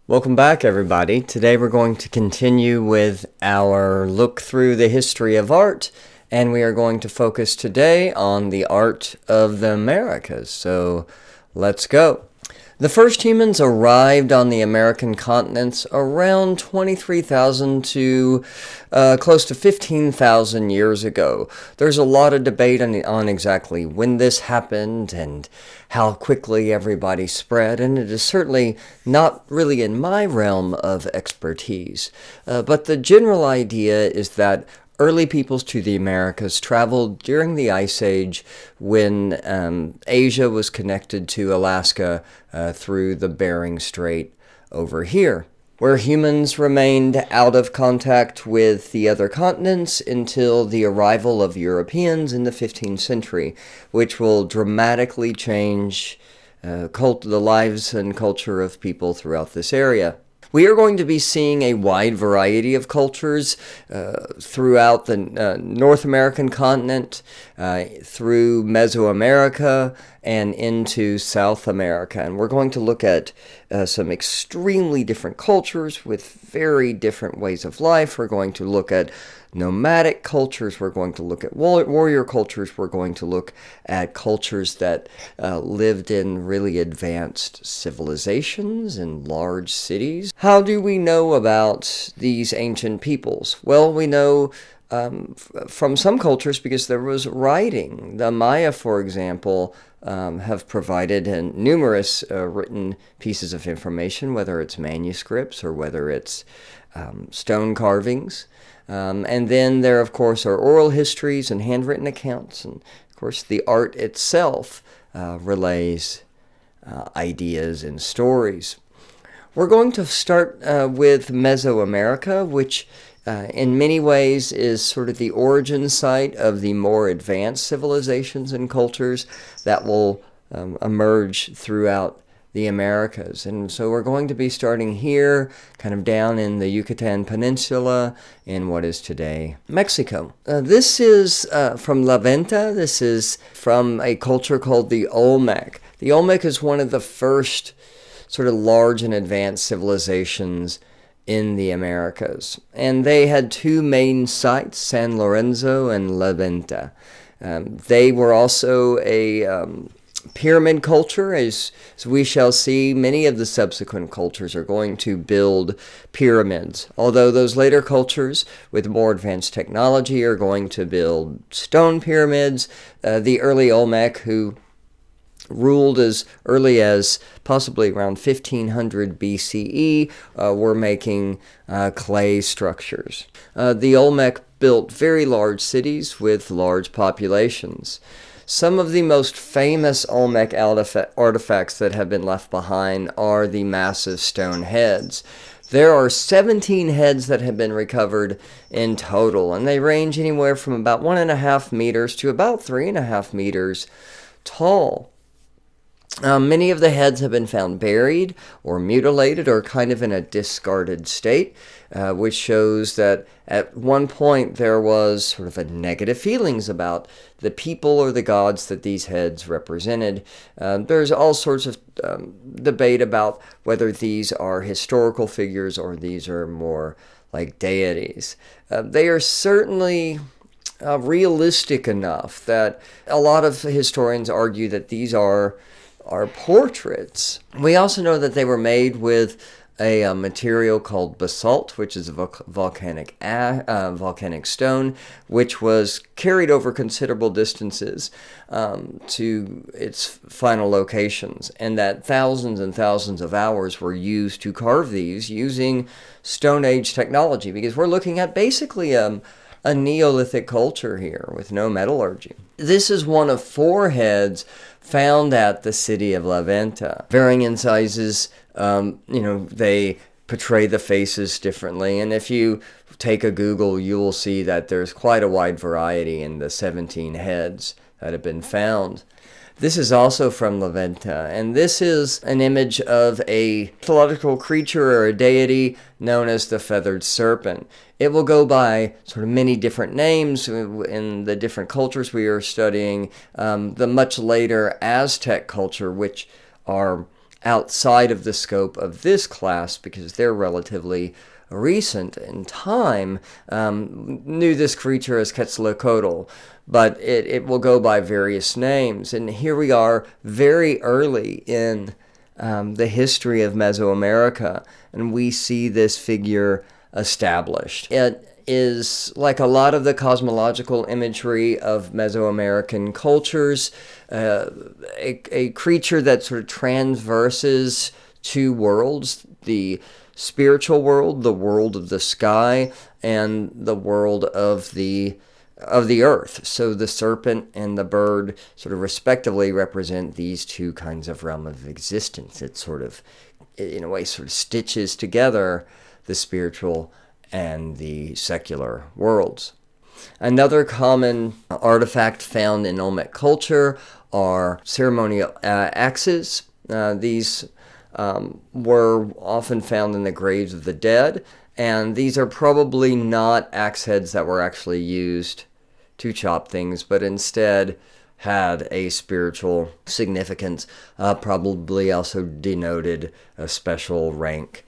Welcome back, everybody. Today we're going to continue with our look through the history of art, and we are going to focus today on the art of the Americas. So let's go. The first humans arrived on the American continents around 23,000 to close to 15,000 years ago. There's a lot of debate on exactly when this happened and how quickly everybody spread, and it is certainly not really in my realm of expertise. But the general idea is that early peoples to the Americas traveled during the Ice Age when Asia was connected to Alaska through the Bering Strait over here, where humans remained out of contact with the other continents until the arrival of Europeans in the 15th century, which will dramatically change the lives and culture of people throughout this area. We are going to be seeing a wide variety of cultures throughout the North American continent, through Mesoamerica, and into South America. And we're going to look at some extremely different cultures with very different ways of life. We're going to look at nomadic cultures. We're going to look at warrior cultures. We're going to look at cultures that lived in really advanced civilizations in large cities. How do we know about these ancient peoples? Well, we know from some cultures because there was writing. The Maya, for example, have provided numerous written pieces of information, whether it's manuscripts or whether it's stone carvings. And then there, of course, are oral histories and handwritten accounts. And, of course, the art itself relays ideas and stories. We're going to start with Mesoamerica, which in many ways is sort of the origin site of the more advanced civilizations and cultures that will emerge throughout the Americas. And so we're going to be starting here, kind of down in the Yucatan Peninsula in what is today Mexico. This is from La Venta. This is from a culture called the Olmec. The Olmec is one of the first sort of large and advanced civilizations in the Americas. And they had two main sites, San Lorenzo and La Venta. They were also a pyramid culture. As we shall see, many of the subsequent cultures are going to build pyramids, although those later cultures with more advanced technology are going to build stone pyramids. The early Olmec, who ruled as early as possibly around 1500 BCE, were making clay structures. The Olmec built very large cities with large populations. Some of the most famous Olmec artifacts that have been left behind are the massive stone heads. There are 17 heads that have been recovered in total, and they range anywhere from about 1.5 meters to about 3.5 meters tall. Many of the heads have been found buried or mutilated or kind of in a discarded state, which shows that at one point there was sort of a negative feelings about the people or the gods that these heads represented. There's all sorts of debate about whether these are historical figures or these are more like deities. They are certainly realistic enough that a lot of historians argue that these are portraits. We also know that they were made with a material called basalt, which is a volcanic stone, which was carried over considerable distances to its final locations, and that thousands and thousands of hours were used to carve these using Stone Age technology, because we're looking at basically a Neolithic culture here with no metallurgy. This is one of 4 heads found at the city of La Venta. Varying in sizes, they portray the faces differently, and if you take a Google, you will see that there's quite a wide variety in the 17 heads that have been found. This is also from La Venta, and this is an image of a mythological creature or a deity known as the feathered serpent. It will go by sort of many different names in the different cultures we are studying. The much later Aztec culture, which are outside of the scope of this class because they're relatively recent in time, knew this creature as Quetzalcoatl, but it will go by various names. And here we are very early in the history of Mesoamerica, and we see this figure established. It is, like a lot of the cosmological imagery of Mesoamerican cultures, a creature that sort of transverses two worlds, the spiritual world, the world of the sky, and the world of the earth. So the serpent and the bird sort of respectively represent these two kinds of realm of existence. It sort of, in a way, sort of stitches together the spiritual and the secular worlds. Another common artifact found in Olmec culture are ceremonial axes. These were often found in the graves of the dead, and these are probably not axe heads that were actually used to chop things, but instead had a spiritual significance, probably also denoted a special rank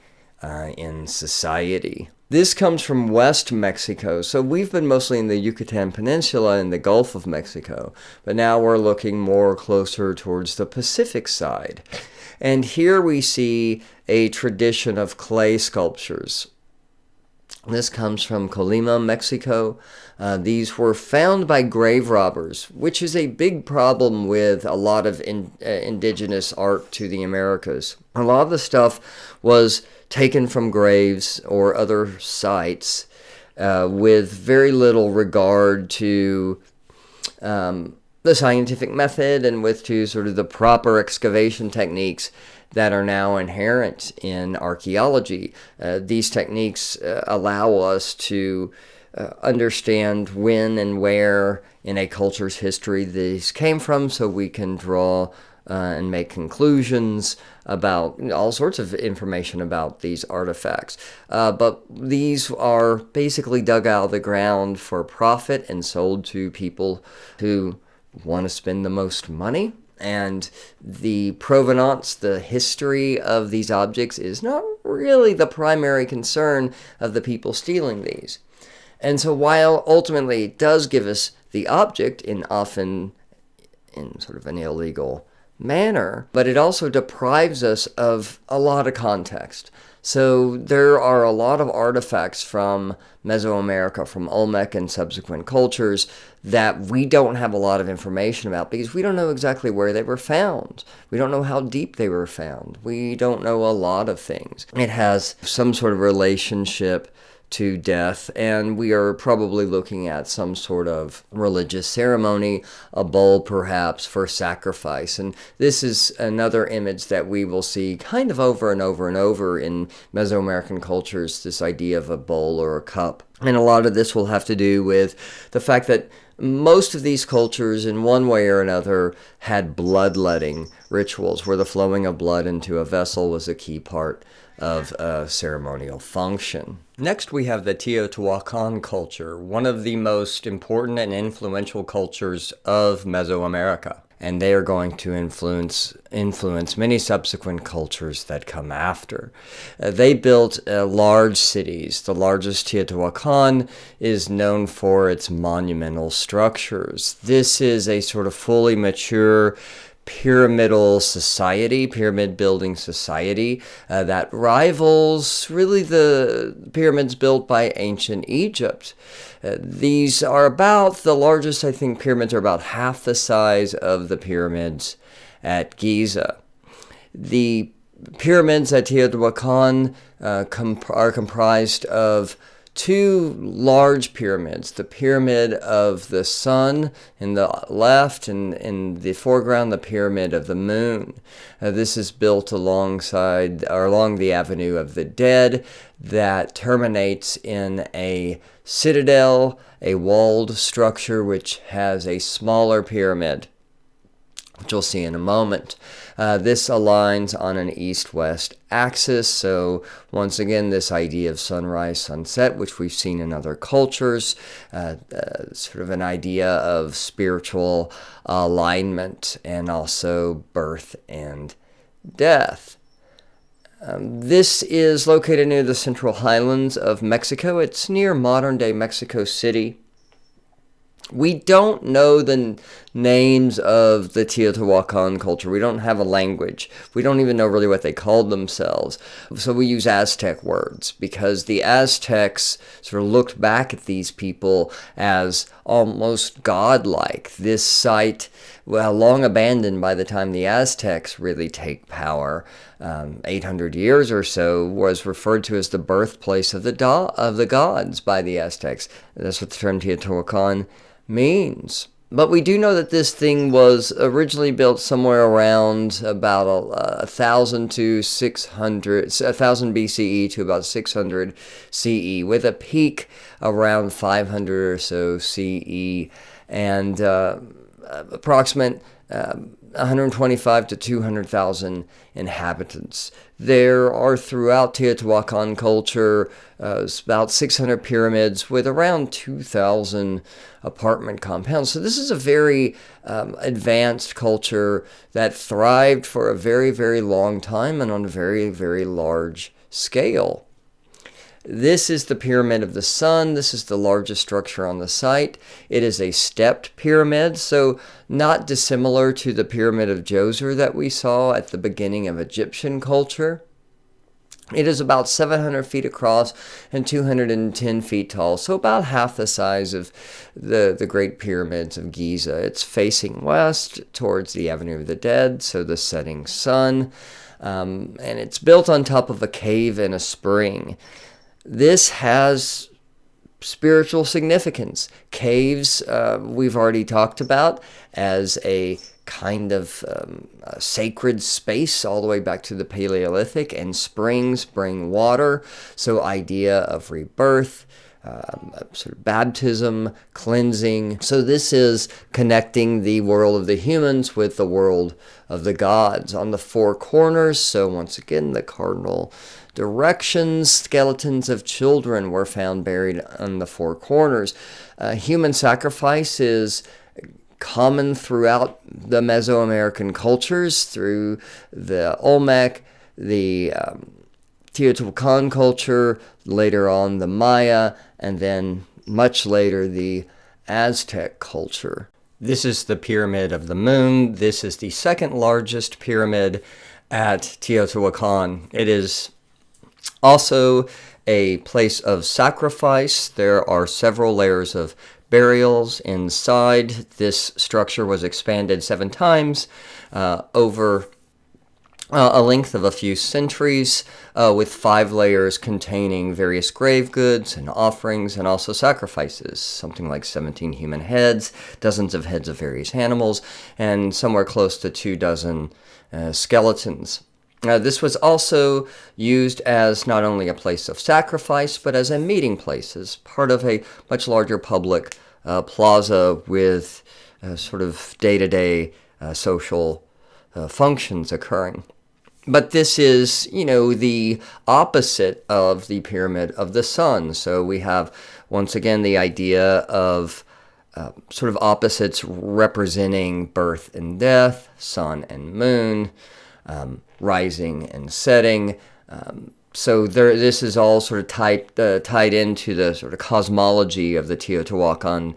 in society. This comes from West Mexico, so we've been mostly in the Yucatan Peninsula and the Gulf of Mexico, but now we're looking more closer towards the Pacific side. And here we see a tradition of clay sculptures. This comes from Colima, Mexico. These were found by grave robbers, which is a big problem with a lot of indigenous art to the Americas. A lot of the stuff was taken from graves or other sites with very little regard to the scientific method and with to sort of the proper excavation techniques that are now inherent in archaeology. These techniques allow us to understand when and where in a culture's history these came from, so we can draw and make conclusions about all sorts of information about these artifacts. But these are basically dug out of the ground for profit and sold to people who want to spend the most money. And the provenance, the history of these objects is not really the primary concern of the people stealing these. And so while ultimately it does give us the object often in sort of an illegal manner, but it also deprives us of a lot of context. So there are a lot of artifacts from Mesoamerica, from Olmec and subsequent cultures, that we don't have a lot of information about because we don't know exactly where they were found. We don't know how deep they were found. We don't know a lot of things. It has some sort of relationship to death, and we are probably looking at some sort of religious ceremony, a bowl perhaps for sacrifice. And this is another image that we will see kind of over and over and over in Mesoamerican cultures, this idea of a bowl or a cup. And a lot of this will have to do with the fact that most of these cultures, in one way or another, had bloodletting rituals where the flowing of blood into a vessel was a key part of a ceremonial function. Next, we have the Teotihuacan culture, one of the most important and influential cultures of Mesoamerica. And they are going to influence many subsequent cultures that come after. They built large cities. The largest, Teotihuacan, is known for its monumental structures. This is a sort of fully mature pyramidal society, pyramid building society that rivals really the pyramids built by ancient Egypt. These are about, the largest, I think, pyramids are about half the size of the pyramids at Giza. The pyramids at Teotihuacan are comprised of two large pyramids, the Pyramid of the Sun in the left, and in the foreground, the Pyramid of the Moon. This is built along the Avenue of the Dead that terminates in a citadel, a walled structure which has a smaller pyramid, which we'll see in a moment. This aligns on an east-west axis, so once again, this idea of sunrise, sunset, which we've seen in other cultures, sort of an idea of spiritual alignment and also birth and death. This is located near the central highlands of Mexico. It's near modern-day Mexico City. We don't know the names of the Teotihuacan culture. We don't have a language. We don't even know really what they called themselves. So we use Aztec words because the Aztecs sort of looked back at these people as almost godlike. This site, well, long abandoned by the time the Aztecs really take power, 800 years or so, was referred to as the birthplace of the gods by the Aztecs. That's what the term Teotihuacan means. But we do know that this thing was originally built somewhere around about 1000 BCE to about 600 CE, with a peak around 500 or so CE, and approximate 125 to 200,000 inhabitants. There are throughout Teotihuacan culture about 600 pyramids with around 2,000 apartment compounds. So this is a very advanced culture that thrived for a very, very long time and on a very, very large scale. This is the Pyramid of the Sun. This is the largest structure on the site. It is a stepped pyramid, so not dissimilar to the Pyramid of Djoser that we saw at the beginning of Egyptian culture. It is about 700 feet across and 210 feet tall, so about half the size of the Great Pyramids of Giza. It's facing west towards the Avenue of the Dead, so the setting sun, and it's built on top of a cave and a spring. This has spiritual significance. Caves, we've already talked about as a kind of sacred space all the way back to the Paleolithic, and springs bring water, so idea of rebirth, sort of baptism, cleansing. So this is connecting the world of the humans with the world of the gods. On the four corners, so once again, the cardinal directions, skeletons of children were found buried on the four corners. Human sacrifice is common throughout the Mesoamerican cultures, through the Olmec, the Teotihuacan culture, later on the Maya, and then much later the Aztec culture. This is the Pyramid of the Moon. This is the second largest pyramid at Teotihuacan. It is also a place of sacrifice. There are several layers of burials inside. This structure was expanded 7 times over a length of a few centuries, with 5 layers containing various grave goods and offerings and also sacrifices, something like 17 human heads, dozens of heads of various animals, and somewhere close to 24 skeletons. This was also used as not only a place of sacrifice, but as a meeting place, as part of a much larger public plaza with sort of day-to-day social functions occurring. But this is, the opposite of the Pyramid of the Sun. So we have, once again, the idea of sort of opposites representing birth and death, sun and moon, rising and setting. So this is all sort of tied into the sort of cosmology of the Teotihuacan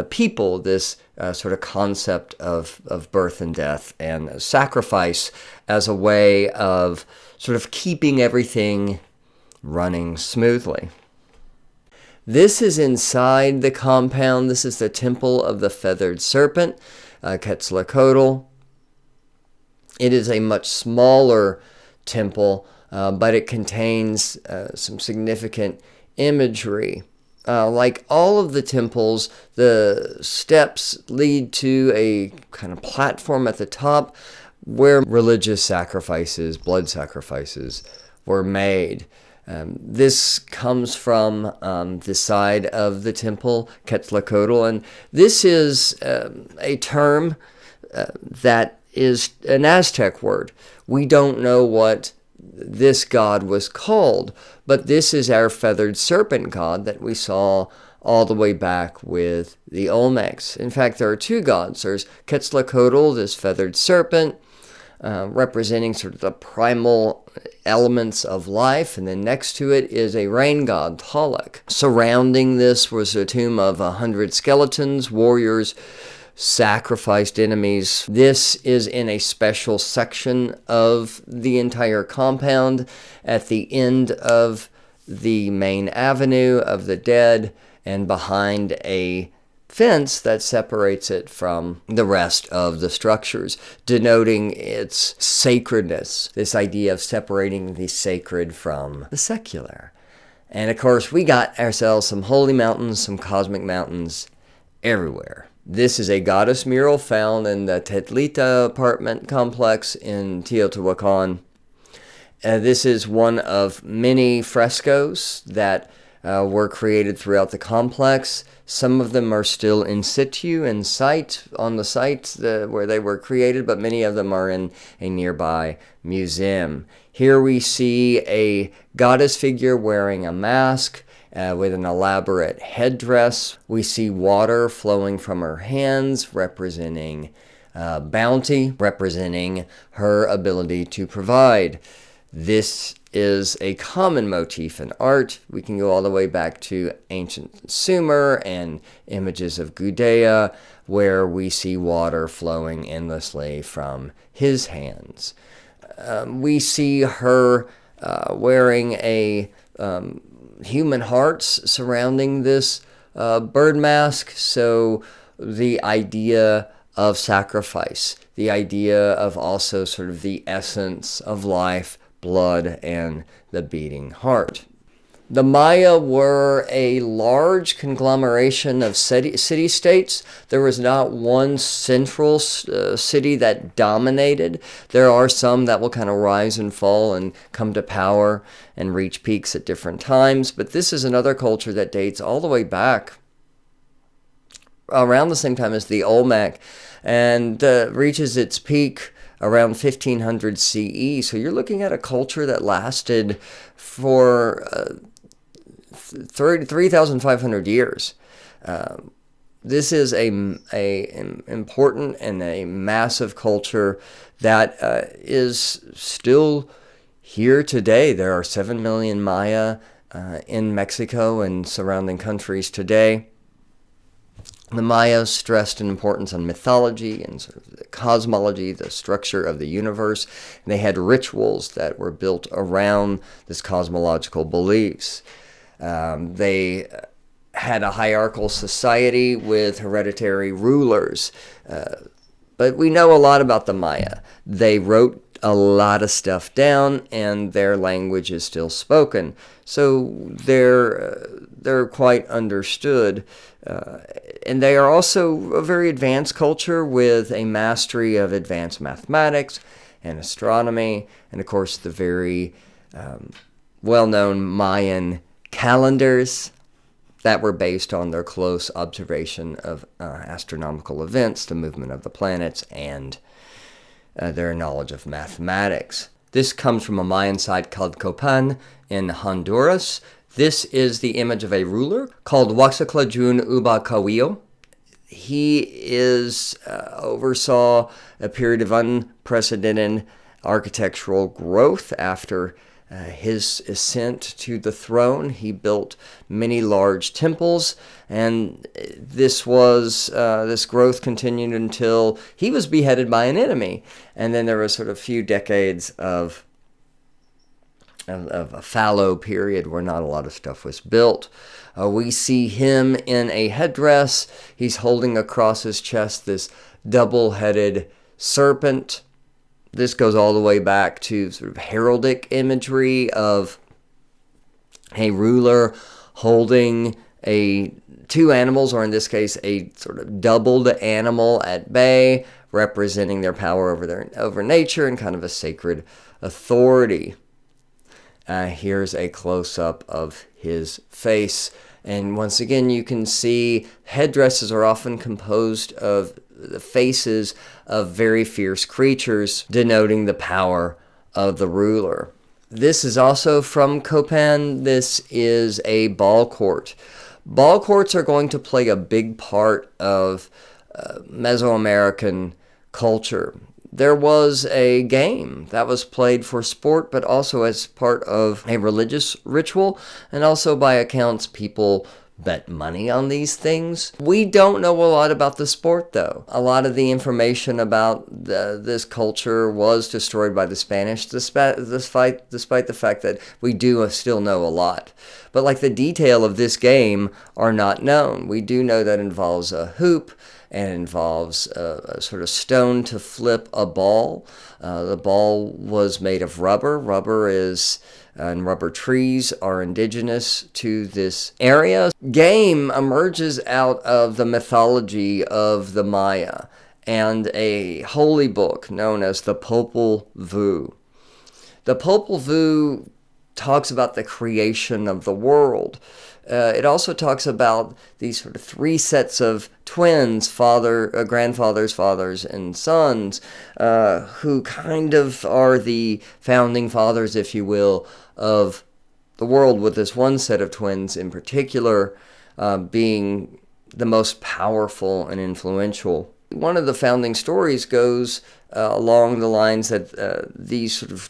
people, this sort of concept of birth and death and sacrifice as a way of sort of keeping everything running smoothly. This is inside the compound. This is the Temple of the Feathered Serpent, Quetzalcoatl. It is a much smaller temple, but it contains some significant imagery. Like all of the temples, the steps lead to a kind of platform at the top where religious sacrifices, blood sacrifices, were made. This comes from the side of the temple, Quetzalcoatl, and this is a term that is an Aztec word. We don't know what this god was called, but this is our feathered serpent god that we saw all the way back with the Olmecs. In fact, there are 2 gods. There's Quetzalcoatl, this feathered serpent, representing sort of the primal elements of life. And then next to it is a rain god, Tolek. Surrounding this was a tomb of 100 skeletons, warriors, sacrificed enemies. This is in a special section of the entire compound at the end of the main avenue of the dead and behind a fence that separates it from the rest of the structures, denoting its sacredness, this idea of separating the sacred from the secular. And of course, we got ourselves some holy mountains, some cosmic mountains everywhere. This is a goddess mural found in the Tetlita apartment complex in Teotihuacan. This is one of many frescoes that were created throughout the complex. Some of them are still in situ, on the site where they were created, but many of them are in a nearby museum. Here we see a goddess figure wearing a mask with an elaborate headdress. We see water flowing from her hands, representing bounty, representing her ability to provide. This is a common motif in art. We can go all the way back to ancient Sumer and images of Gudea, where we see water flowing endlessly from his hands. We see her wearing a human hearts surrounding this bird mask, so the idea of sacrifice, the idea of also sort of the essence of life, blood, and the beating heart. The Maya were a large conglomeration of city-states. There was not one central city that dominated. There are some that will kind of rise and fall and come to power and reach peaks at different times. But this is another culture that dates all the way back around the same time as the Olmec and reaches its peak around 1500 CE. So you're looking at a culture that lasted for 3,500 years. This is a important and a massive culture that is still here today. There are 7 million Maya in Mexico and surrounding countries today. The Maya stressed an importance on mythology and sort of the cosmology, the structure of the universe. And they had rituals that were built around this cosmological beliefs. They had a hierarchical society with hereditary rulers. But we know a lot about the Maya. They wrote a lot of stuff down, and their language is still spoken. So they're quite understood. And they are also a very advanced culture with a mastery of advanced mathematics and astronomy, and of course the very well-known Mayan calendars that were based on their close observation of astronomical events, the movement of the planets, and their knowledge of mathematics. This comes from a Mayan site called Copan in Honduras. This is the image of a ruler called Waxaclajun Uba Kawio. He oversaw a period of unprecedented architectural growth after his ascent to the throne. He built many large temples, and this growth continued until he was beheaded by an enemy. And then there was sort of a few decades of a fallow period where not a lot of stuff was built. We see him in a headdress. He's holding across his chest this double-headed serpent. This goes all the way back to sort of heraldic imagery of a ruler holding two animals, or in this case, a sort of doubled animal at bay, representing their power over nature and kind of a sacred authority. Here's a close-up of his face. And once again, you can see headdresses are often composed of the faces of very fierce creatures, denoting the power of the ruler. This is also from Copan. This is a ball court. Ball courts are going to play a big part of Mesoamerican culture. there was a game that was played for sport, but also as part of a religious ritual, and also by accounts people bet money on these things. We don't know a lot about the sport, though. A lot of the information about this culture was destroyed by the Spanish, despite the fact that we do still know a lot. But like the detail of this game are not known. We do know that it involves a hoop, and it involves a sort of stone to flip a ball. The ball was made of rubber. And rubber trees are indigenous to this area. Game emerges out of the mythology of the Maya and a holy book known as the Popol Vuh. The Popol Vuh talks about the creation of the world. It also talks about these sort of three sets of twins, grandfathers, fathers, and sons, who kind of are the founding fathers, if you will, of the world, with this one set of twins in particular being the most powerful and influential. One of the founding stories goes along the lines that these sort of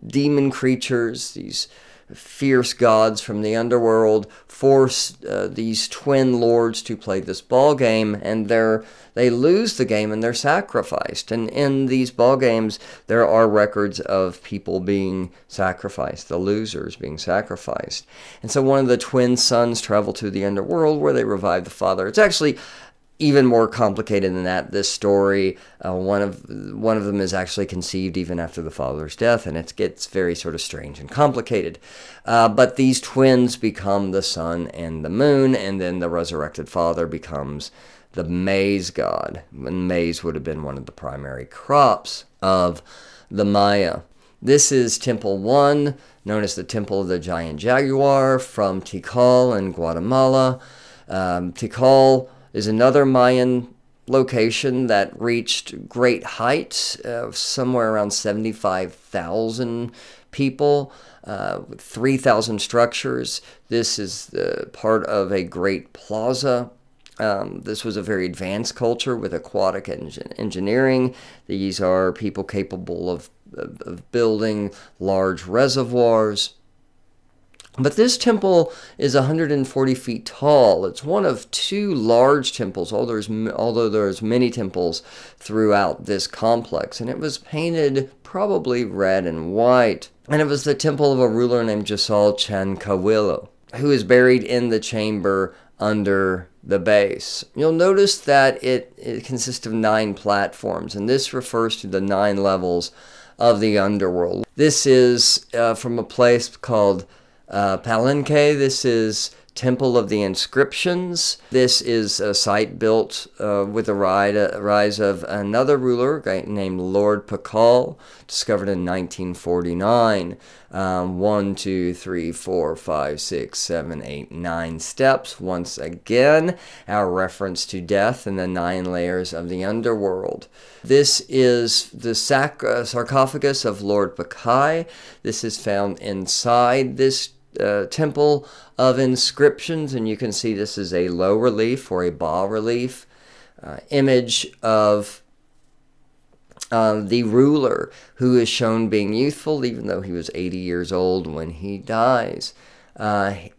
demon creatures, these fierce gods from the underworld, force these twin lords to play this ball game, and they lose the game and they're sacrificed. And in these ball games, there are records of people being sacrificed, the losers being sacrificed. And so one of the twin sons travel to the underworld where they revive the father. It's actually even more complicated than that. This story, one of them is actually conceived even after the father's death, and it gets very sort of strange and complicated. But these twins become the sun and the moon, and then the resurrected father becomes the maize god. And maize would have been one of the primary crops of the Maya. This is Temple 1, known as the Temple of the Giant Jaguar, from Tikal in Guatemala. Tikal is another Mayan location that reached great heights, somewhere around 75,000 people, 3,000 structures. This is part of a great plaza. This was a very advanced culture with aquatic engineering. These are people capable of building large reservoirs. But this temple is 140 feet tall. It's one of two large temples, although there's many temples throughout this complex. And it was painted probably red and white. And it was the temple of a ruler named Jasal Chancawillo, who is buried in the chamber under the base. You'll notice that it consists of 9 platforms, and this refers to the 9 levels of the underworld. This is from a place called Palenque. This is Temple of the Inscriptions. This is a site built with the rise of another ruler, a guy named Lord Pakal, discovered in 1949. 1, 2, 3, 4, 5, 6, 7, 8, 9 steps. Once again, our reference to death and the 9 layers of the underworld. This is the sarcophagus of Lord Bakai. This is found inside this temple of inscriptions, and you can see this is a low relief or a bas relief image of the ruler, who is shown being youthful even though he was 80 years old when he dies.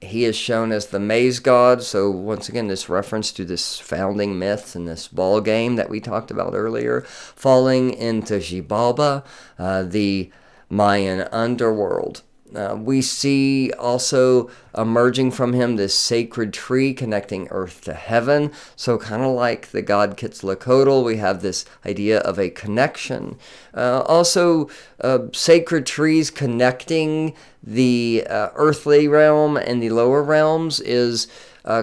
He is shown as the maize god, so once again this reference to this founding myth and this ball game that we talked about earlier, falling into Xibalba, the Mayan underworld. We see also emerging from him this sacred tree connecting earth to heaven. So kind of like the god Quetzalcoatl, we have this idea of a connection. Also, sacred trees connecting the earthly realm and the lower realms is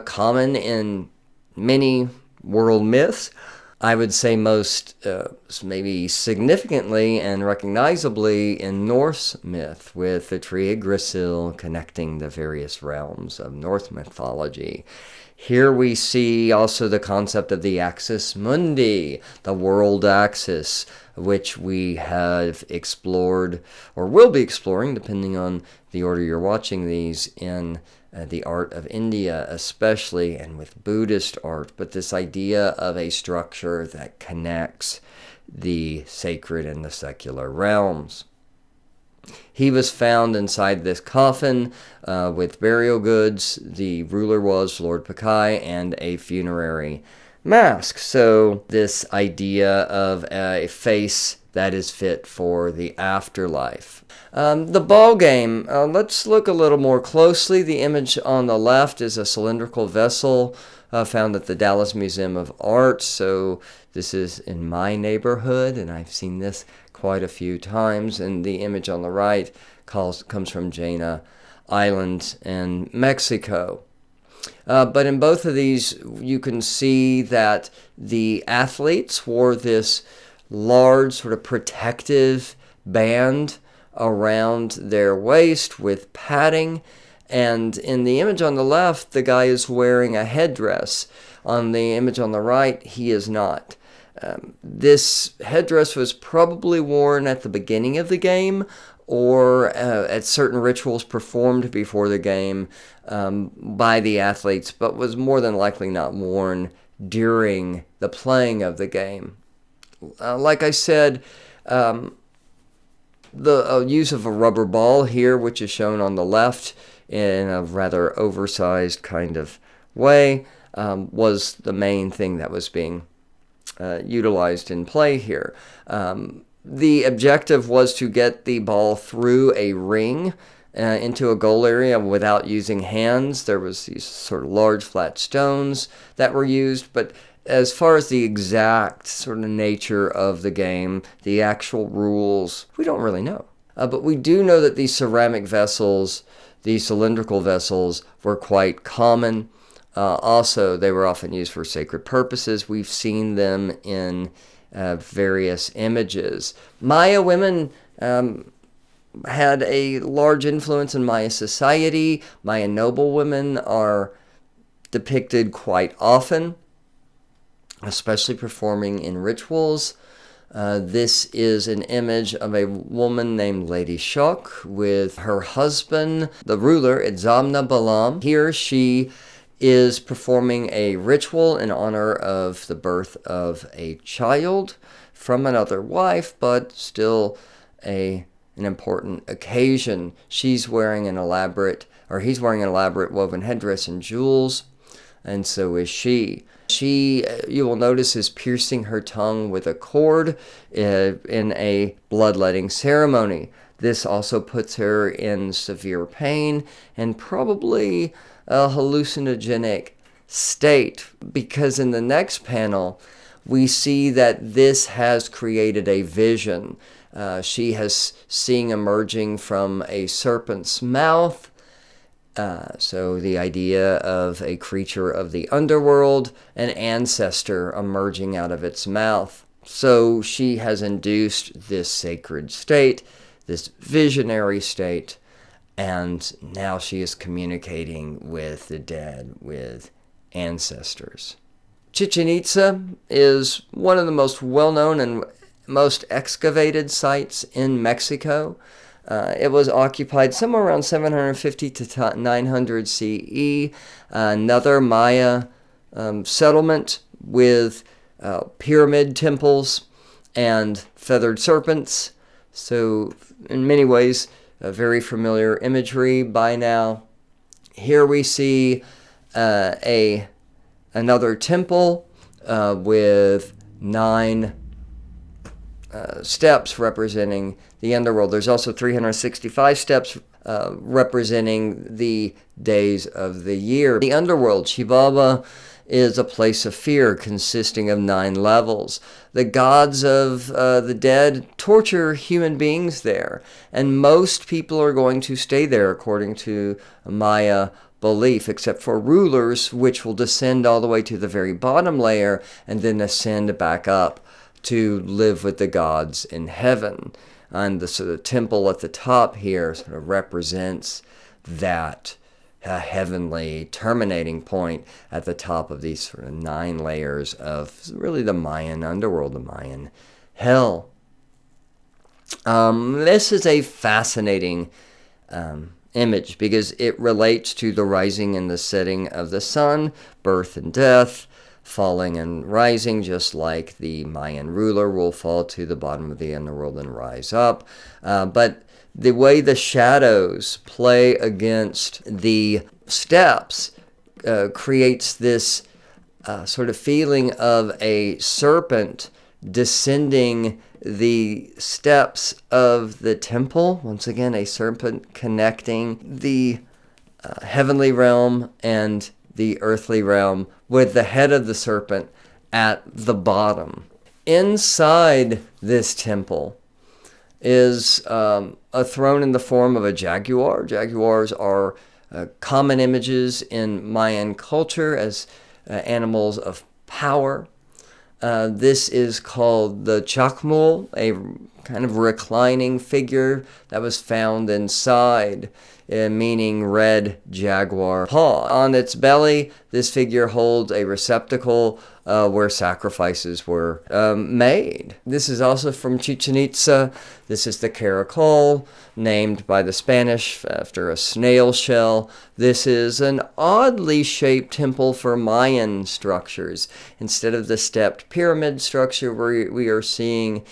common in many world myths. I would say most, maybe significantly and recognizably in Norse myth, with the tree of Yggdrasil connecting the various realms of Norse mythology. Here we see also the concept of the axis mundi, the world axis, which we have explored, or will be exploring, depending on the order you're watching these, in the art of India especially, and with Buddhist art. But this idea of a structure that connects the sacred and the secular realms. He was found inside this coffin with burial goods. The ruler was Lord Bakai, and a funerary mask. So this idea of a face that is fit for the afterlife. The ball game, let's look a little more closely. The image on the left is a cylindrical vessel found at the Dallas Museum of Art. So this is in my neighborhood, and I've seen this quite a few times. And the image on the right comes from Jaina Island in Mexico. But in both of these, you can see that the athletes wore this large sort of protective band around their waist with padding. And in the image on the left, the guy is wearing a headdress. On the image on the right, he is not. This headdress was probably worn at the beginning of the game or at certain rituals performed before the game by the athletes, but was more than likely not worn during the playing of the game. Like I said, the use of a rubber ball here, which is shown on the left in a rather oversized kind of way, was the main thing that was being utilized in play here. The objective was to get the ball through a ring into a goal area without using hands. There was these sort of large flat stones that were used, but as far as the exact sort of nature of the game, the actual rules, we don't really know. But we do know that these ceramic vessels, these cylindrical vessels, were quite common. Also, they were often used for sacred purposes. We've seen them in various images. Maya women had a large influence in Maya society. Maya noblewomen are depicted quite often, especially performing in rituals. This is an image of a woman named Lady Shock with her husband, the ruler, Itzamna Balam. Here she is performing a ritual in honor of the birth of a child from another wife, but still an important occasion. He's wearing an elaborate woven headdress and jewels, and so is she. She, you will notice, is piercing her tongue with a cord in a bloodletting ceremony. This also puts her in severe pain and probably a hallucinogenic state, because in the next panel we see that this has created a vision. She has seen emerging from a serpent's mouth. So the idea of a creature of the underworld, an ancestor emerging out of its mouth. So she has induced this sacred state, this visionary state, and now she is communicating with the dead, with ancestors. Chichen Itza is one of the most well-known and most excavated sites in Mexico. It was occupied somewhere around 750 to 900 CE. Another Maya settlement with pyramid temples and feathered serpents. So in many ways, a very familiar imagery by now. Here we see another temple with 9 steps representing the underworld. There's also 365 steps representing the days of the year. The underworld, Chibaba, is a place of fear consisting of 9 levels. The gods of the dead torture human beings there, and most people are going to stay there according to Maya belief, except for rulers, which will descend all the way to the very bottom layer and then ascend back up to live with the gods in heaven. And the sort of temple at the top here sort of represents that heavenly terminating point at the top of these sort of 9 layers of really the Mayan underworld, the Mayan hell. This is a fascinating image because it relates to the rising and the setting of the sun, birth and death, falling and rising, just like the Mayan ruler will fall to the bottom of the underworld and rise up. But the way the shadows play against the steps creates this sort of feeling of a serpent descending the steps of the temple. Once again, a serpent connecting the heavenly realm and the earthly realm, with the head of the serpent at the bottom. Inside this temple is a throne in the form of a jaguar. Jaguars are common images in Mayan culture as animals of power. This is called the chacmul, a kind of reclining figure that was found inside, meaning red jaguar paw. On its belly, this figure holds a receptacle where sacrifices were made. This is also from Chichen Itza. This is the Caracal, named by the Spanish after a snail shell. This is an oddly shaped temple for Mayan structures. Instead of the stepped pyramid structure, we are seeing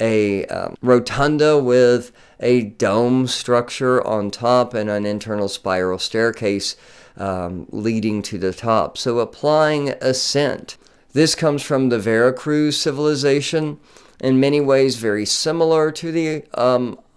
a rotunda with a dome structure on top and an internal spiral staircase leading to the top. So applying ascent. This comes from the Veracruz civilization, in many ways very similar to the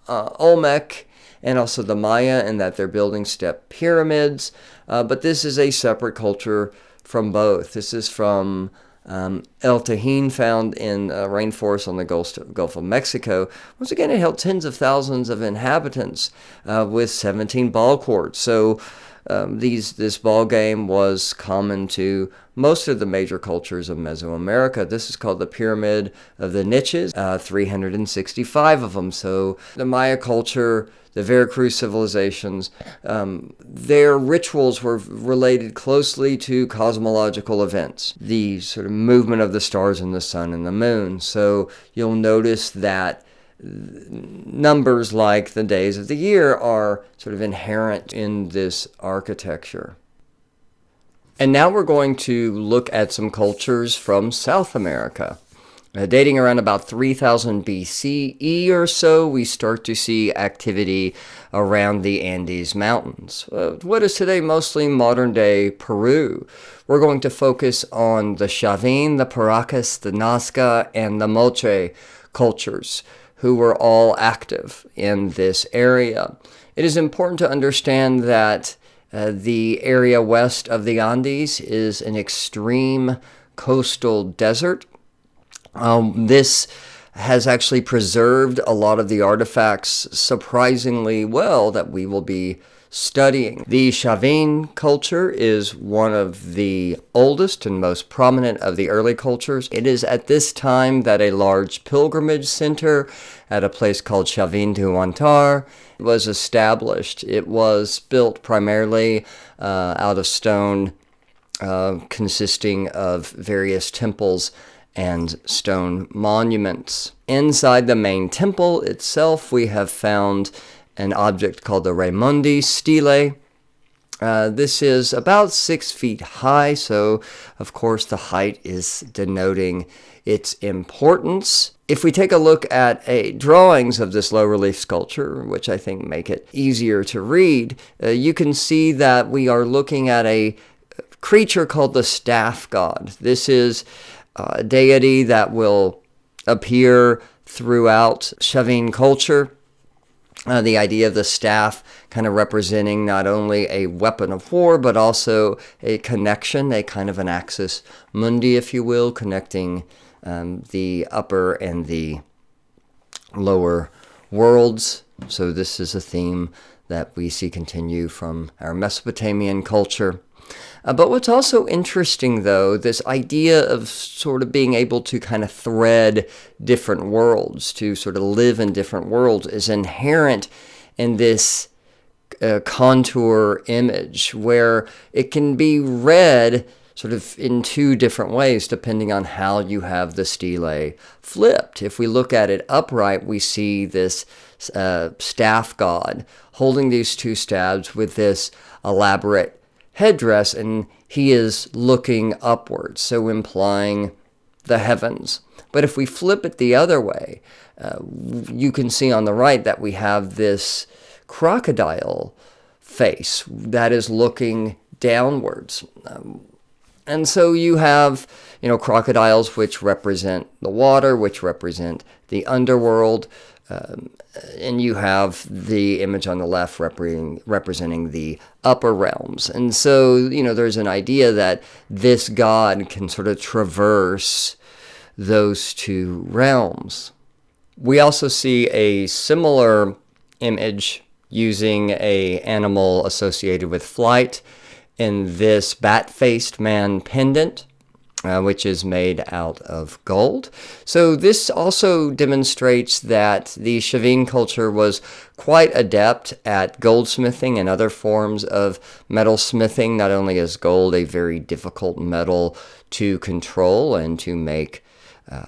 Olmec and also the Maya, in that they're building step pyramids. But this is a separate culture from both. This is from El Tajín, found in rainforests on the Gulf of Mexico. Once again, it held tens of thousands of inhabitants with 17 ball courts. So this ball game was common to most of the major cultures of Mesoamerica. This is called the Pyramid of the Niches, 365 of them. So the Maya culture, the Veracruz civilizations, their rituals were related closely to cosmological events, the sort of movement of the stars and the sun and the moon. So you'll notice that numbers like the days of the year are sort of inherent in this architecture. And now we're going to look at some cultures from South America. Dating around about 3000 BCE or so, we start to see activity around the Andes Mountains. What is today mostly modern-day Peru. We're going to focus on the Chavin, the Paracas, the Nazca, and the Moche cultures, who were all active in this area. It is important to understand that the area west of the Andes is an extreme coastal desert. This has actually preserved a lot of the artifacts surprisingly well that we will be studying. The Chavin culture is one of the oldest and most prominent of the early cultures. It is at this time that a large pilgrimage center at a place called Chavin du Huantar was established. It was built primarily out of stone, consisting of various temples and stone monuments. Inside the main temple itself, we have found an object called the Raimundi stele. This is about 6 feet high, so of course the height is denoting its importance. If we take a look at drawings of this low-relief sculpture, which I think make it easier to read, you can see that we are looking at a creature called the staff god. This is a deity that will appear throughout Chavin culture. The idea of the staff kind of representing not only a weapon of war, but also a connection, a kind of an axis mundi, if you will, connecting the upper and the lower worlds. So this is a theme that we see continue from our Mesopotamian culture. But what's also interesting, though, this idea of sort of being able to kind of thread different worlds, to sort of live in different worlds, is inherent in this contour image, where it can be read sort of in two different ways, depending on how you have the stele flipped. If we look at it upright, we see this staff god holding these two staves with this elaborate headdress, and he is looking upwards, so implying the heavens. But if we flip it the other way, you can see on the right that we have this crocodile face that is looking downwards. And so you have, crocodiles which represent the water, which represent the underworld, and you have the image on the left representing the upper realms. And so, there's an idea that this god can sort of traverse those two realms. We also see a similar image using an animal associated with flight in this bat-faced man pendant, which is made out of gold. So this also demonstrates that the Chavin culture was quite adept at goldsmithing and other forms of metalsmithing. Not only is gold a very difficult metal to control and to make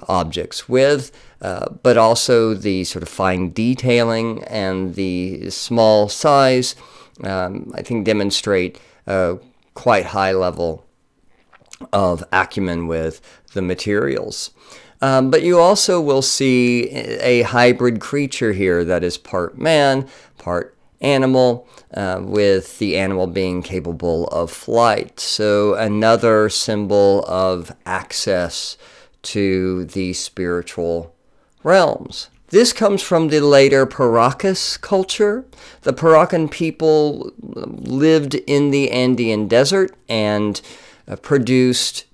objects with, but also the sort of fine detailing and the small size, I think demonstrate quite high level of acumen with the materials. But you also will see a hybrid creature here that is part man, part animal, with the animal being capable of flight. So another symbol of access to the spiritual realms. This comes from the later Paracas culture. The Paracan people lived in the Andean desert and produced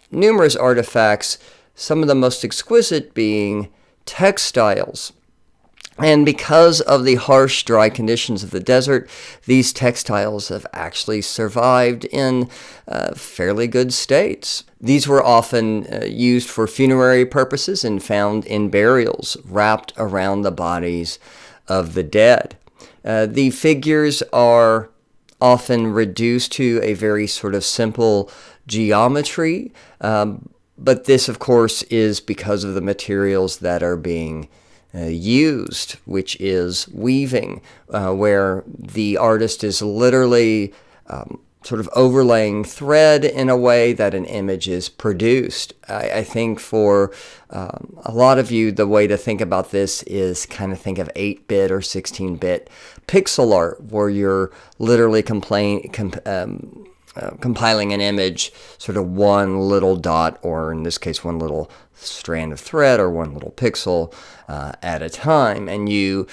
numerous artifacts, some of the most exquisite being textiles. And because of the harsh, dry conditions of the desert, these textiles have actually survived in fairly good states. These were often used for funerary purposes and found in burials wrapped around the bodies of the dead. The figures are often reduced to a very sort of simple geometry, but this, of course, is because of the materials that are being used, which is weaving, where the artist is literally sort of overlaying thread in a way that an image is produced. I think for a lot of you, the way to think about this is kind of think of 8-bit or 16-bit pixel art, where you're literally compiling an image, sort of one little dot, or in this case, one little strand of thread or one little pixel at a time. And you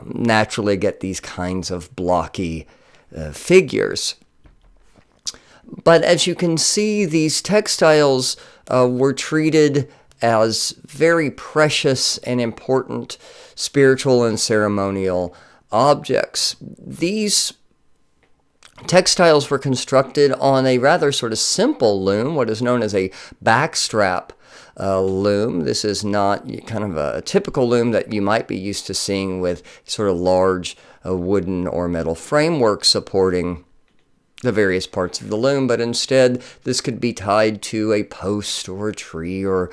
naturally get these kinds of blocky figures. But as you can see, these textiles were treated as very precious and important spiritual and ceremonial objects. These textiles were constructed on a rather sort of simple loom, what is known as a backstrap loom. This is not kind of a typical loom that you might be used to seeing with sort of large wooden or metal framework supporting the various parts of the loom, but instead this could be tied to a post or a tree or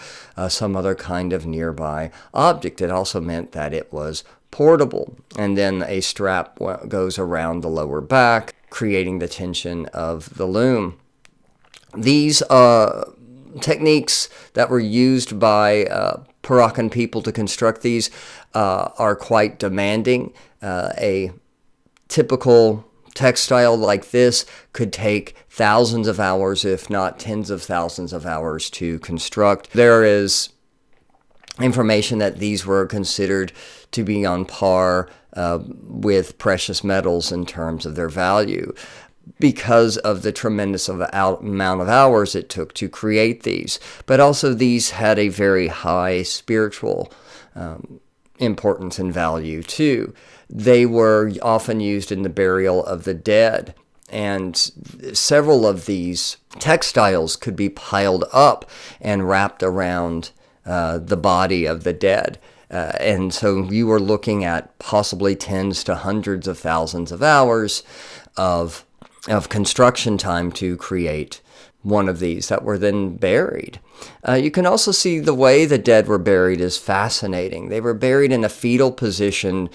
some other kind of nearby object. It also meant that it was portable, and then a strap goes around the lower back, creating the tension of the loom. These techniques that were used by Paracan people to construct these are quite demanding. A typical textile like this could take thousands of hours, if not tens of thousands of hours, to construct. There is information that these were considered to be on par with precious metals in terms of their value, because of the tremendous amount of hours it took to create these. But also these had a very high spiritual importance and value too. They were often used in the burial of the dead, and several of these textiles could be piled up and wrapped around the body of the dead. And so you were looking at possibly tens to hundreds of thousands of hours of construction time to create one of these that were then buried. You can also see the way the dead were buried is fascinating. They were buried in a fetal position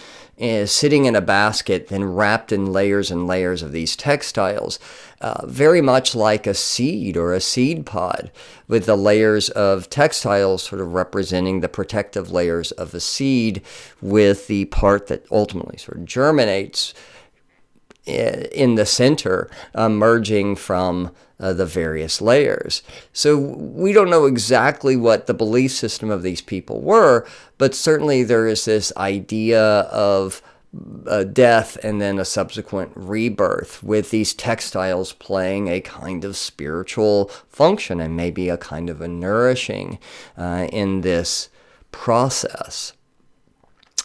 sitting in a basket, then wrapped in layers and layers of these textiles, very much like a seed or a seed pod, with the layers of textiles sort of representing the protective layers of a seed, with the part that ultimately sort of germinates in the center, emerging from the various layers. So we don't know exactly what the belief system of these people were, but certainly there is this idea of death and then a subsequent rebirth, with these textiles playing a kind of spiritual function and maybe a kind of a nourishing in this process.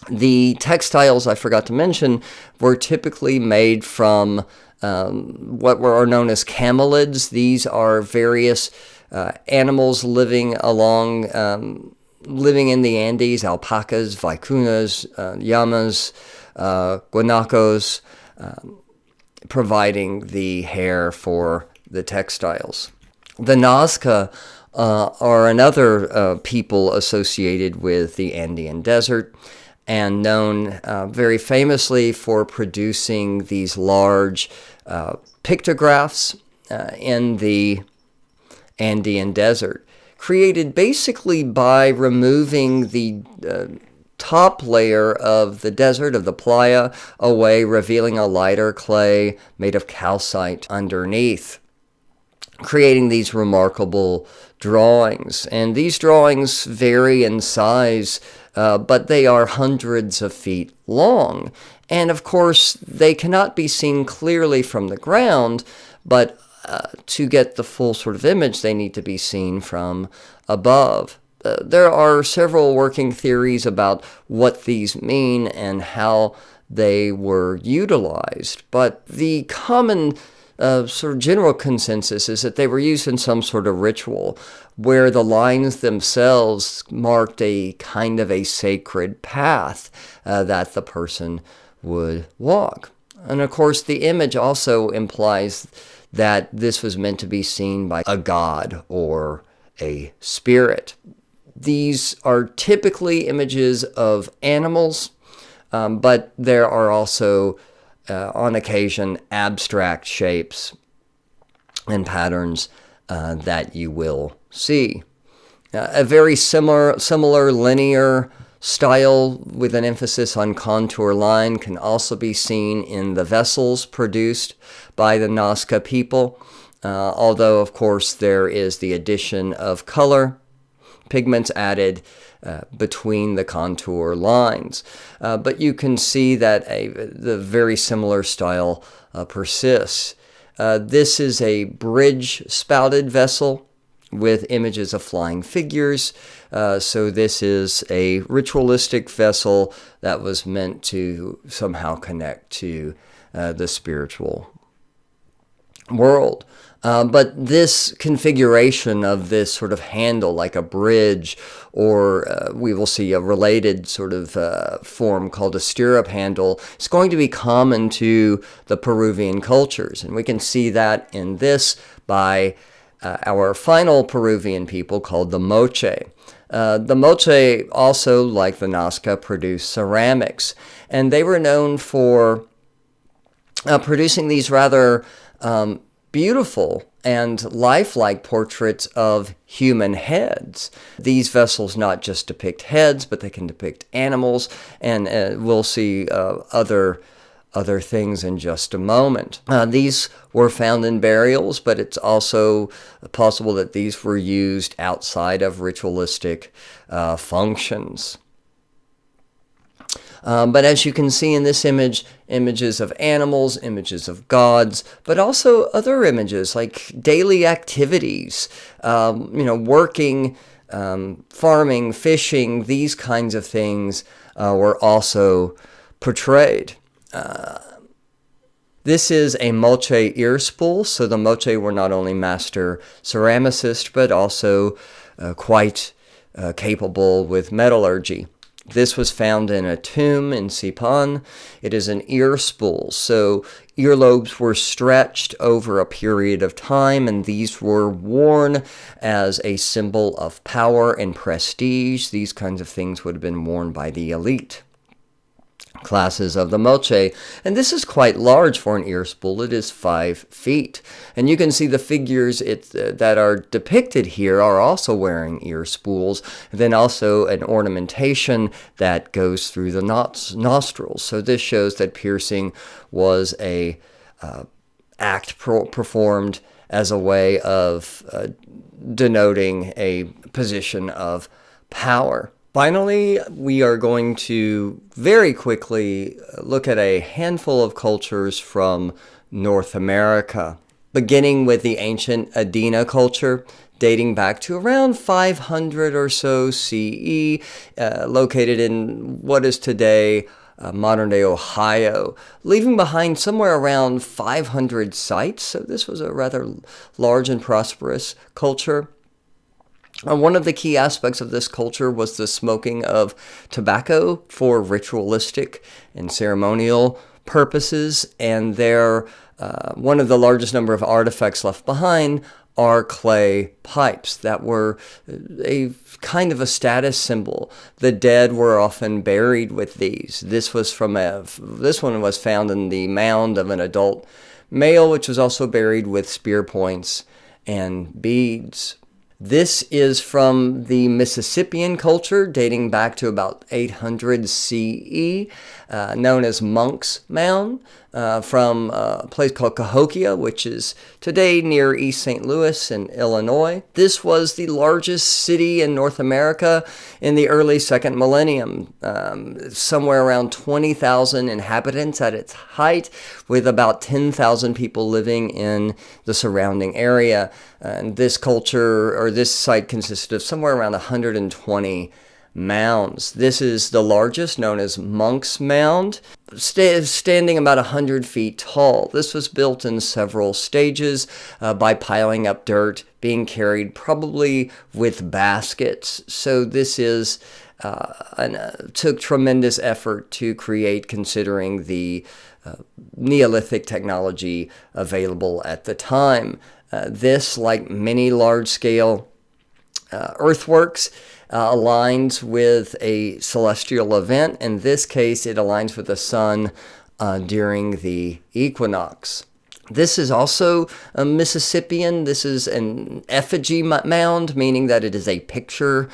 The textiles, I forgot to mention, were typically made from what are known as camelids. These are various animals living in the Andes: alpacas, vicuñas, llamas, guanacos, providing the hair for the textiles. The Nazca are another people associated with the Andean desert, and known very famously for producing these large pictographs in the Andean desert, created basically by removing the top layer of the desert, of the playa, away, revealing a lighter clay made of calcite underneath, creating these remarkable drawings. And these drawings vary in size, but they are hundreds of feet long. And of course, they cannot be seen clearly from the ground, but to get the full sort of image, they need to be seen from above. There are several working theories about what these mean and how they were utilized, but the common sort of general consensus is that they were used in some sort of ritual where the lines themselves marked a kind of a sacred path that the person would walk. And of course, the image also implies that this was meant to be seen by a god or a spirit. These are typically images of animals, but there are also on occasion abstract shapes and patterns that you will see. A very similar linear style with an emphasis on contour line can also be seen in the vessels produced by the Nazca people, although of course there is the addition of color, pigments added between the contour lines. But you can see that the very similar style persists. This is a bridge-spouted vessel with images of flying figures. So this is a ritualistic vessel that was meant to somehow connect to the spiritual world. But this configuration of this sort of handle, like a bridge, or we will see a related sort of form called a stirrup handle, is going to be common to the Peruvian cultures. And we can see that in this by our final Peruvian people called the Moche. The Moche also, like the Nazca, produced ceramics. And they were known for producing these rather beautiful and lifelike portraits of human heads. These vessels not just depict heads, but they can depict animals, and we'll see other things in just a moment. These were found in burials, but it's also possible that these were used outside of ritualistic functions. But as you can see in this image, images of animals, images of gods, but also other images like daily activities, working, farming, fishing, these kinds of things were also portrayed. This is a Moche ear spool, so the Moche were not only master ceramicists, but also quite capable with metallurgy. This was found in a tomb in Sipan. It is an ear spool, so earlobes were stretched over a period of time, and these were worn as a symbol of power and prestige. These kinds of things would have been worn by the elite. classes of the Moche. And this is quite large for an ear spool. It is 5 feet. And you can see the figures that are depicted here are also wearing ear spools. And then also an ornamentation that goes through the nostrils. So this shows that piercing was a act performed as a way of denoting a position of power. Finally, we are going to very quickly look at a handful of cultures from North America, beginning with the ancient Adena culture, dating back to around 500 or so CE, located in what is today modern-day Ohio, leaving behind somewhere around 500 sites. So this was a rather large and prosperous culture. One of the key aspects of this culture was the smoking of tobacco for ritualistic and ceremonial purposes, and one of the largest number of artifacts left behind are clay pipes that were a kind of a status symbol. The dead were often buried with these. This one was found in the mound of an adult male, which was also buried with spear points and beads. This is from the Mississippian culture, dating back to about 800 CE, known as Monk's Mound, from a place called Cahokia, which is today near East St. Louis in Illinois. This was the largest city in North America in the early second millennium, somewhere around 20,000 inhabitants at its height, with about 10,000 people living in the surrounding area. And this culture, or this site, consisted of somewhere around 120 mounds. This is the largest, known as Monk's Mound, standing about 100 feet tall. This was built in several stages by piling up dirt, being carried probably with baskets. So this took tremendous effort to create, considering the Neolithic technology available at the time. This, like many large-scale earthworks, aligns with a celestial event. In this case, it aligns with the sun during the equinox. This is also a Mississippian. This is an effigy mound, meaning that it is a picture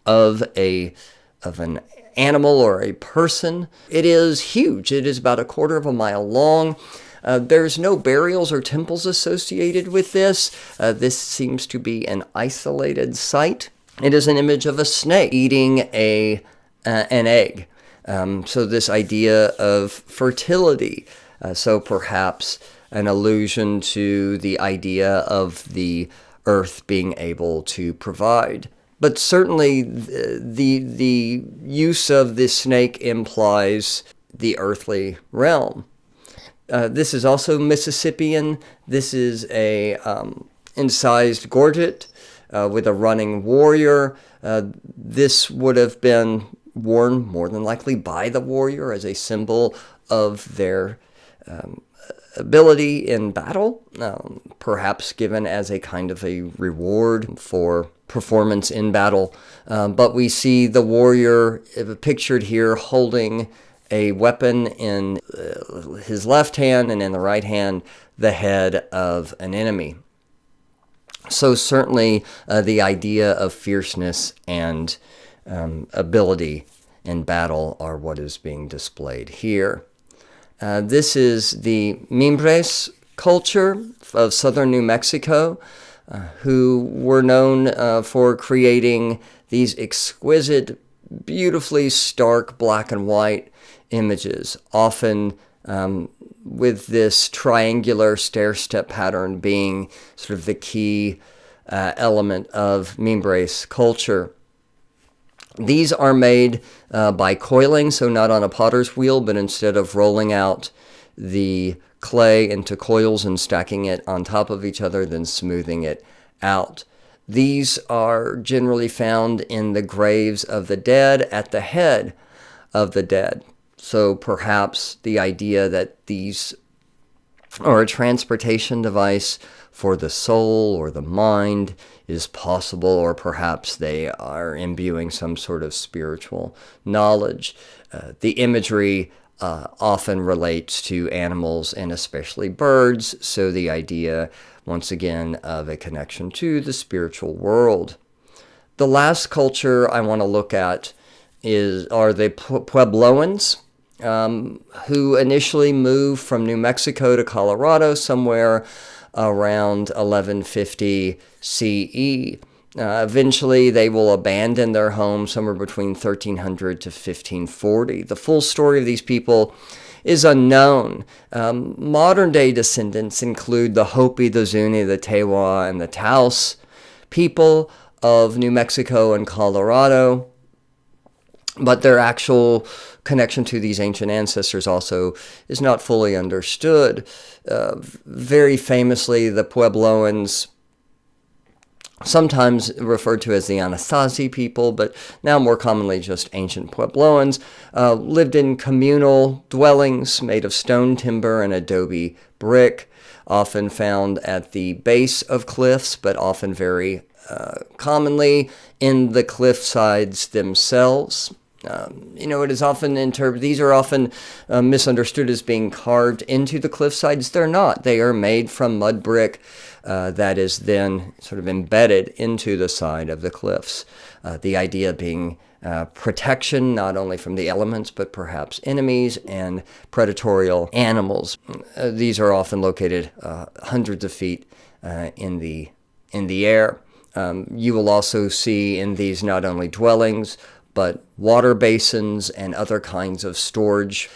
of an animal or a person. It is huge. It is about 1/4 mile long. There's no burials or temples associated with this. This seems to be an isolated site. It is an image of a snake eating an egg. So this idea of fertility. So perhaps an allusion to the idea of the earth being able to provide. But certainly the use of this snake implies the earthly realm. This is also Mississippian. This is a incised gorget with a running warrior. This would have been worn more than likely by the warrior as a symbol of their ability in battle, perhaps given as a kind of a reward for performance in battle. But we see the warrior pictured here holding a weapon in his left hand, and in the right hand, the head of an enemy. So certainly the idea of fierceness and ability in battle are what is being displayed here. This is the Membres culture of southern New Mexico, who were known for creating these exquisite, beautifully stark black and white images, often with this triangular stair-step pattern being sort of the key element of Membres culture. These are made by coiling, so not on a potter's wheel, but instead of rolling out the clay into coils and stacking it on top of each other, then smoothing it out. These are generally found in the graves of the dead, at the head of the dead. So perhaps the idea that these are a transportation device for the soul or the mind is possible, or perhaps they are imbuing some sort of spiritual knowledge. The imagery often relates to animals and especially birds, so the idea, once again, of a connection to the spiritual world. The last culture I want to look at are the Puebloans, who initially moved from New Mexico to Colorado somewhere around 1150 CE. Eventually, they will abandon their home somewhere between 1300 to 1540. The full story of these people is unknown. Modern-day descendants include the Hopi, the Zuni, the Tewa, and the Taos people of New Mexico and Colorado, but their actual connection to these ancient ancestors also is not fully understood. Very famously, the Puebloans, sometimes referred to as the Anasazi people, but now more commonly just ancient Puebloans, lived in communal dwellings made of stone, timber, and adobe brick, often found at the base of cliffs, but often very commonly in the cliff sides themselves. It is often these are often misunderstood as being carved into the cliff sides. They're not. They are made from mud brick that is then sort of embedded into the side of the cliffs. The idea being protection not only from the elements, but perhaps enemies and predatory animals. These are often located hundreds of feet in the air. You will also see in these not only dwellings, but water basins and other kinds of storage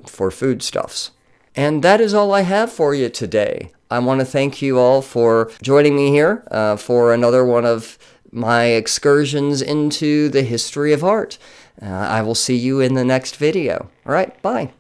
for foodstuffs. And that is all I have for you today. I want to thank you all for joining me here for another one of my excursions into the history of art. I will see you in the next video. All right, bye.